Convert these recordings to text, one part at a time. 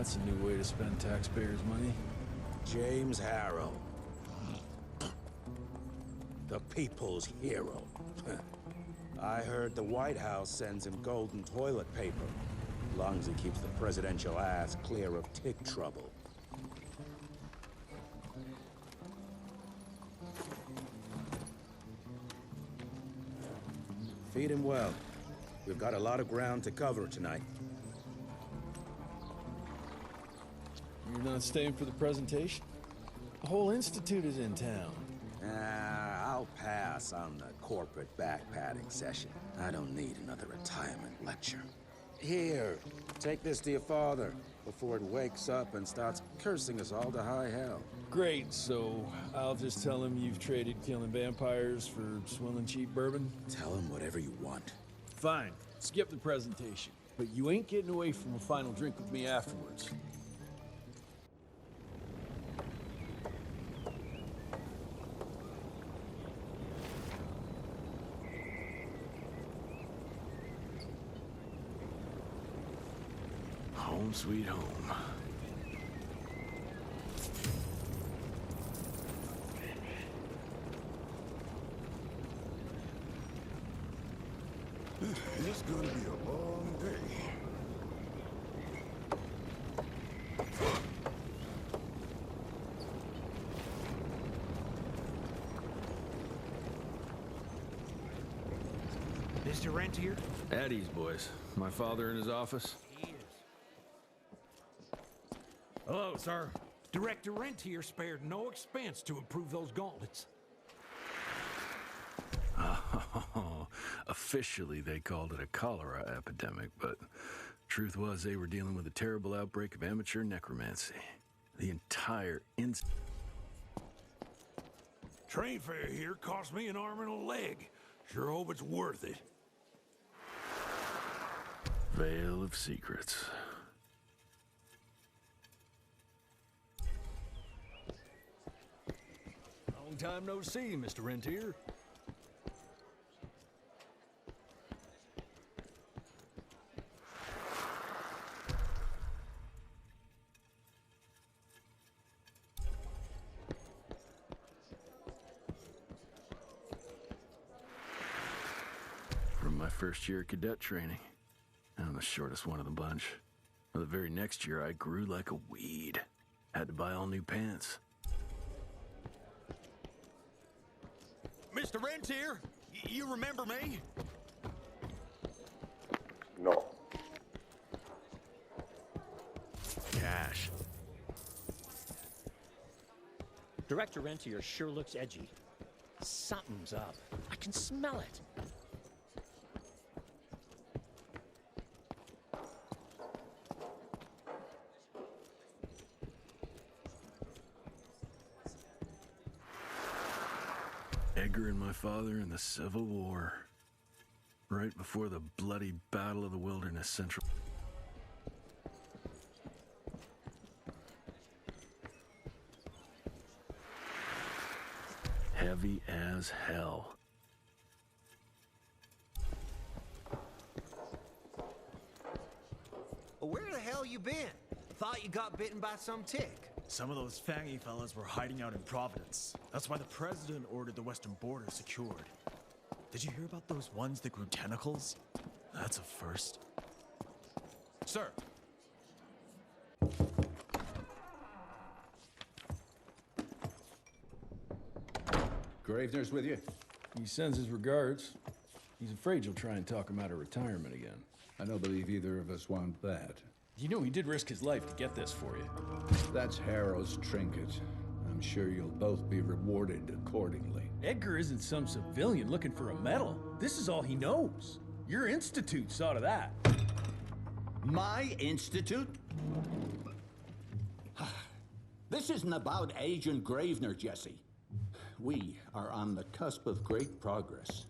That's a new way to spend taxpayers' money. James Harrow. The people's hero. I heard the White House sends him golden toilet paper. As long as he keeps the presidential ass clear of tick trouble. Feed him well. We've got a lot of ground to cover tonight. You're not staying for the presentation? The whole institute is in town. I'll pass on the corporate back-patting session. I don't need another retirement lecture. Here, take this to your father before it wakes up and starts cursing us all to high hell. Great, so I'll just tell him you've traded killing vampires for swilling cheap bourbon? Tell him whatever you want. Fine, skip the presentation. But you ain't getting away from a final drink with me afterwards. Home sweet home. It's gonna be a long day. Mr. Rentier? At ease, boys. My father in his office. He is. Hello, sir. Director Rentier spared no expense to improve those gauntlets. Officially, they called it a cholera epidemic, but truth was they were dealing with a terrible outbreak of amateur necromancy. The entire Train fare here cost me an arm and a leg. Sure hope it's worth it. Veil of Secrets. Long time no see, Mr. Rentier. From my first year of cadet training. I'm the shortest one of the bunch. Well, the very next year, I grew like a weed. Had to buy all new pants. Mr. Rentier, you remember me? No. Cash. Director Rentier sure looks edgy. Something's up. I can smell it. Edgar and my father in the Civil War. Right before the bloody Battle of the Wilderness Central. Heavy as hell. Well, where the hell you been? Thought you got bitten by some tick. Some of those fangy fellas were hiding out in Providence. That's why the president ordered the western border secured. Did you hear about those ones that grew tentacles? That's a first. Sir. Gravenor's with you? He sends his regards. He's afraid you'll try and talk him out of retirement again. I don't believe either of us want that. You know he did risk his life to get this for you. That's Harrow's trinket. I'm sure you'll both be rewarded accordingly. Edgar isn't some civilian looking for a medal. This is all he knows. Your institute saw to that. My institute? This isn't about Agent Gravenor, Jesse. We are on the cusp of great progress,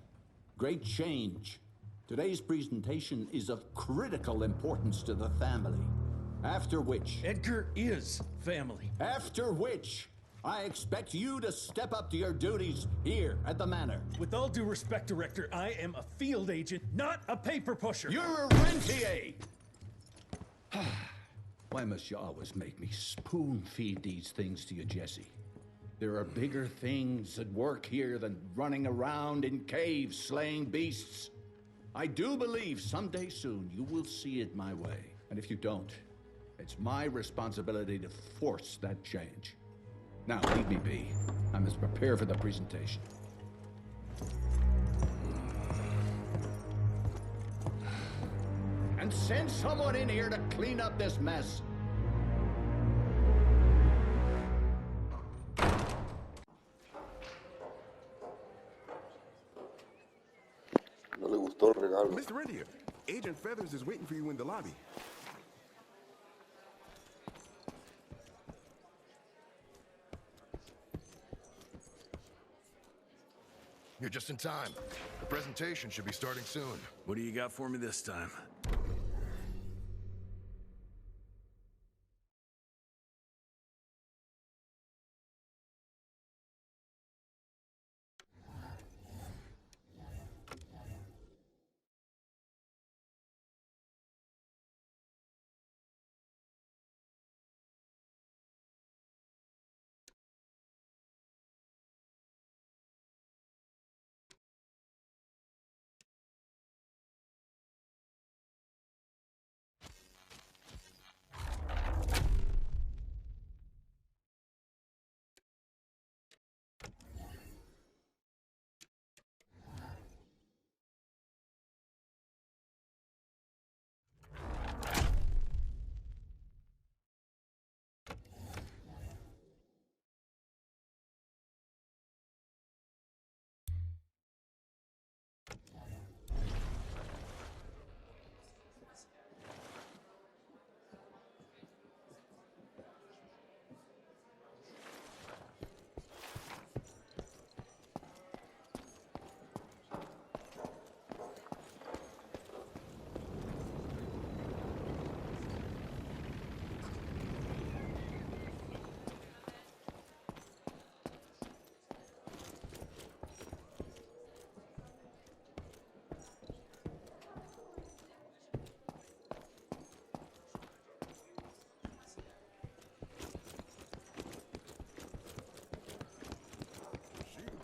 great change. Today's presentation is of critical importance to the family. After which... Edgar is family. After which, I expect you to step up to your duties here at the Manor. With all due respect, Director, I am a field agent, not a paper pusher. You're a rentier! Why must you always make me spoon-feed these things to you, Jesse? There are bigger things at work here than running around in caves slaying beasts. I do believe someday soon you will see it my way. And if you don't, it's my responsibility to force that change. Now, leave me be. I must prepare for the presentation. And send someone in here to clean up this mess. No le gustó el regalo. Mr. Rentier, Agent Feathers is waiting for you in the lobby. You're just in time. The presentation should be starting soon. What do you got for me this time?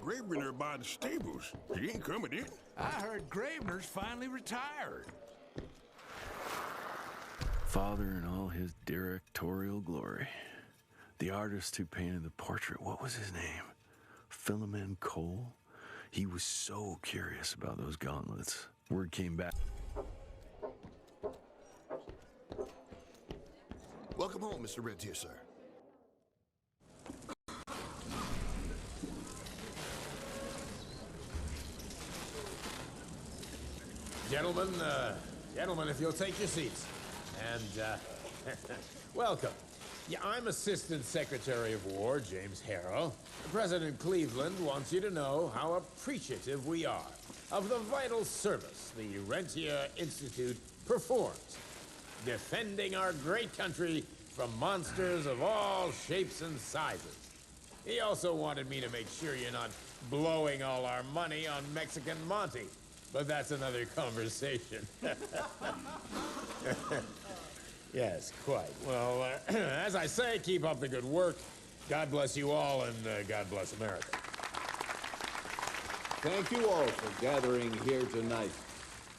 Gravenor by the stables. He ain't coming in. I heard Gravenor's finally retired. Father in all his directorial glory. The artist who painted the portrait, what was his name? Philemon Cole? He was so curious about those gauntlets. Word came back. Welcome home, Mr. Rentier, sir. Gentlemen, if you'll take your seats. And, welcome. Yeah, I'm Assistant Secretary of War, James Harrow. President Cleveland wants you to know how appreciative we are of the vital service the Rentier Institute performs, defending our great country from monsters of all shapes and sizes. He also wanted me to make sure you're not blowing all our money on Mexican Monty. But that's another conversation. Yes, quite. Well, as I say, keep up the good work. God bless you all, and God bless America. Thank you all for gathering here tonight.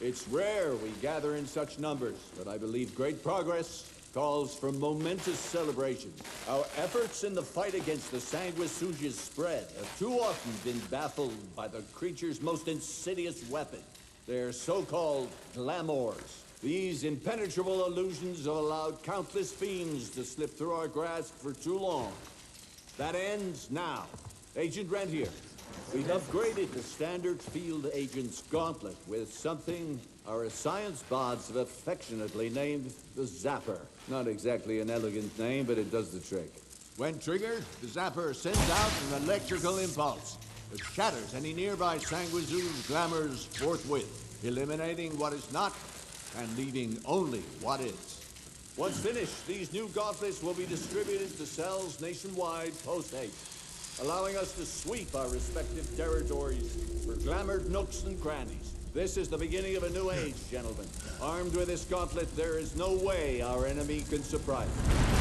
It's rare we gather in such numbers, but I believe great progress calls for momentous celebration. Our efforts in the fight against the sanguisuga's spread have too often been baffled by the creature's most insidious weapon, their so-called glamours. These impenetrable illusions have allowed countless fiends to slip through our grasp for too long. That ends now. Agent Rentier, we've upgraded the standard field agent's gauntlet with something our science bots have affectionately named the Zapper. Not exactly an elegant name, but it does the trick. When triggered, the Zapper sends out an electrical impulse that shatters any nearby sanguisuga's glamours forthwith, eliminating what is not and leaving only what is. Once finished, these new gauntlets will be distributed to cells nationwide post-haste, allowing us to sweep our respective territories for glamored nooks and crannies. This is the beginning of a new age, gentlemen. Armed with this gauntlet, there is no way our enemy can surprise us.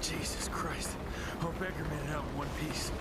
Jesus Christ. Hope Edgar made it out in one piece.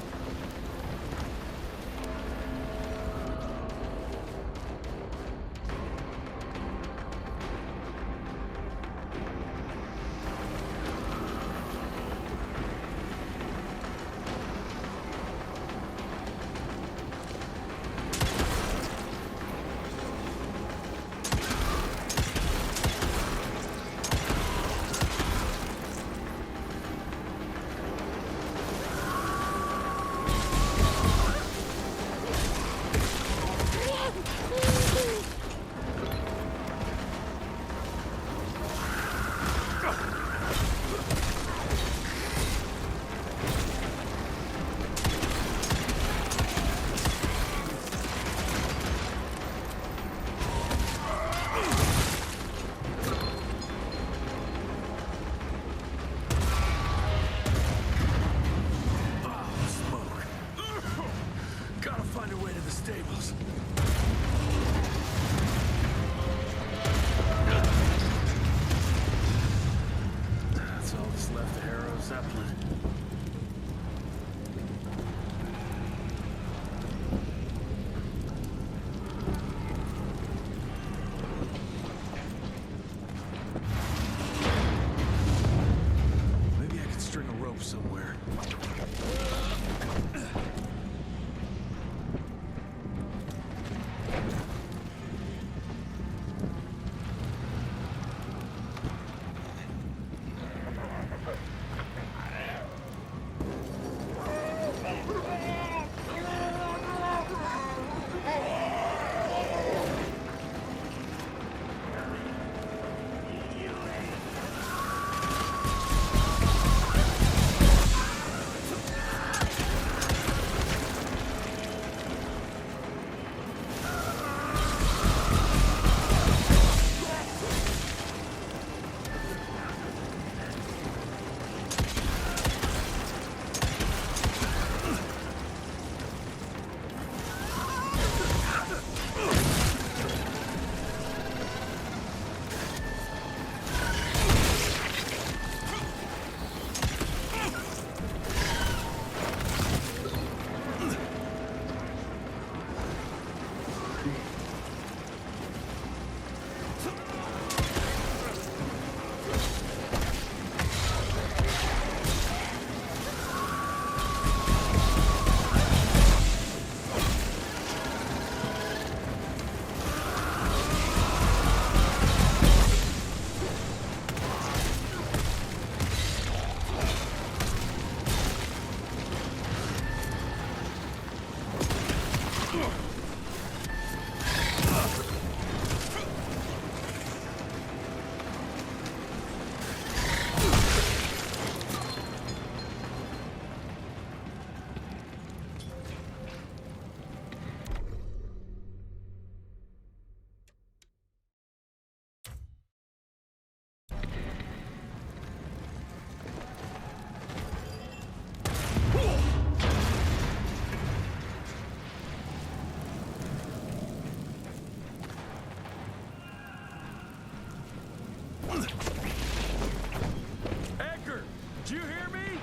Edgar, did you hear me?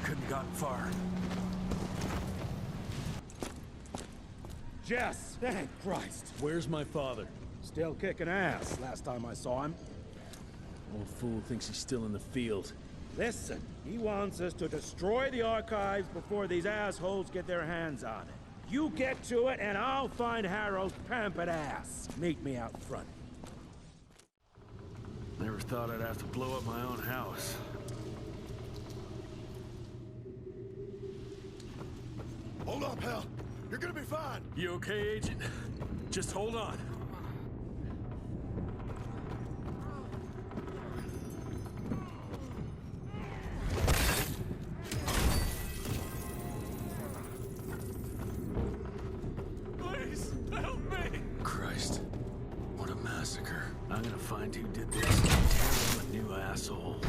Couldn't have gotten far. Jess, thank Christ. Where's my father? Still kicking ass, last time I saw him. Old fool thinks he's still in the field. Listen, he wants us to destroy the archives before these assholes get their hands on it. You get to it, and I'll find Harrow's pampered ass. Meet me out front. Never thought I'd have to blow up my own house. Hold up, Hal. You're gonna be fine. You okay, Agent? Just hold on. Please, help me! Christ, what a massacre. I'm gonna find who did this and tear him a new asshole.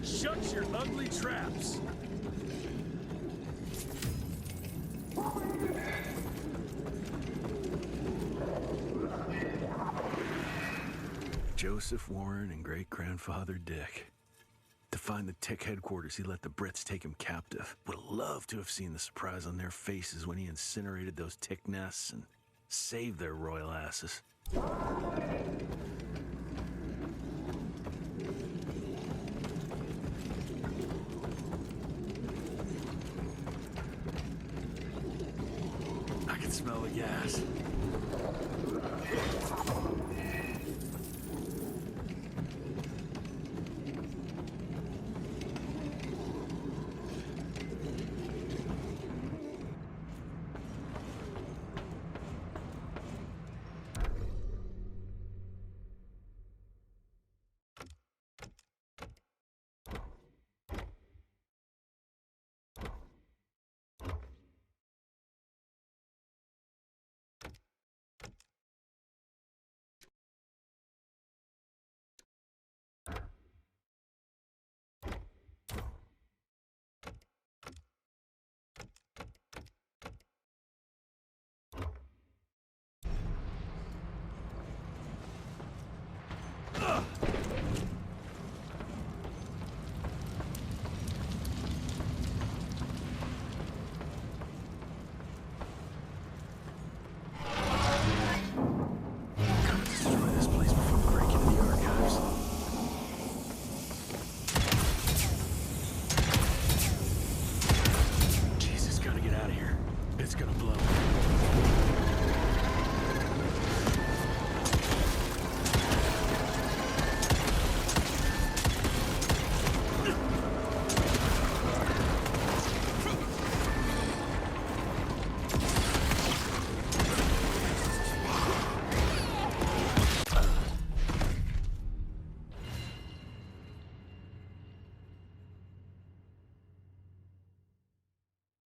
Shut your ugly traps! Joseph Warren and great-grandfather Dick. To find the Tick headquarters, he let the Brits take him captive. Would have loved to have seen the surprise on their faces when he incinerated those Tick nests and saved their royal asses. I can smell the gas.